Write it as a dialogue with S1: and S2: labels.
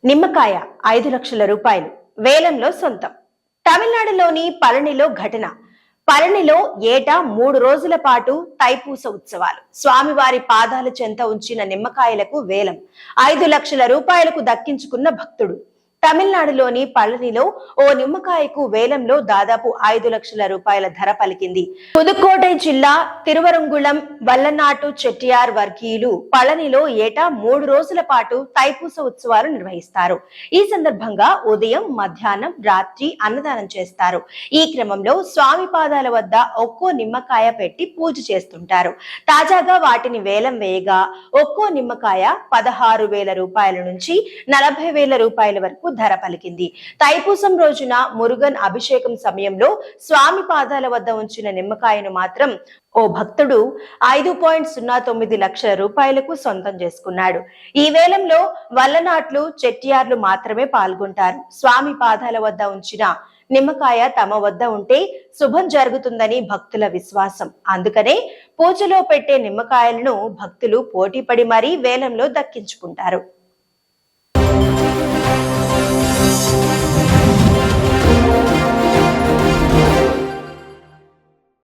S1: నిమ్మకాయ 5 లక్షల రూపాయలు వేలంలో సొంతం. తమిళనాడులోని పళనిలో ఘటన. పళనిలో ఏటా 3 రోజుల పాటు తైపూస ఉత్సవాలు. స్వామివారి పాదాల చెంత ఉంచిన నిమ్మకాయలకు వేలం. 5 లక్షల రూపాయలకు దక్కించుకున్న భక్తుడు. తమిళనాడులోని పళనిలో ఓ నిమ్మకాయకు వేలంలో దాదాపు 5 లక్షల రూపాయల ధర పలికింది. పుదుక్కోటై జిల్లా తిరువరంగుళం వల్లనాటు చెట్టియార్ వర్గీయులు పళనిలో ఏటా 3 రోజుల పాటు తైపూస ఉత్సవాలు నిర్వహిస్తారు. ఈ సందర్భంగా ఉదయం, మధ్యాహ్నం, రాత్రి అన్నదానం చేస్తారు. ఈ క్రమంలో స్వామి పాదాల వద్ద ఒక్కో నిమ్మకాయ పెట్టి పూజ చేస్తుంటారు. తాజాగా వాటిని వేలం వేయగా ఒక్కో నిమ్మకాయ 16,000 రూపాయల నుంచి 40,000 రూపాయల వరకు ధర పలికింది. తైపూసం రోజున మురుగన్ అభిషేకం సమయంలో స్వామి పాదాల వద్ద ఉంచిన నిమ్మకాయను మాత్రం ఓ భక్తుడు 5.09 లక్షల రూపాయలకు సొంతం చేసుకున్నాడు. ఈ వేలంలో వల్లనాట్లు, చెట్టియార్లు మాత్రమే పాల్గొంటారు. స్వామి పాదాల వద్ద ఉంచిన నిమ్మకాయ తమ వద్ద ఉంటే శుభం జరుగుతుందని భక్తుల విశ్వాసం. అందుకనే పూజలో పెట్టే నిమ్మకాయలను భక్తులు పోటీపడి మరీ వేలంలో దక్కించుకుంటారు.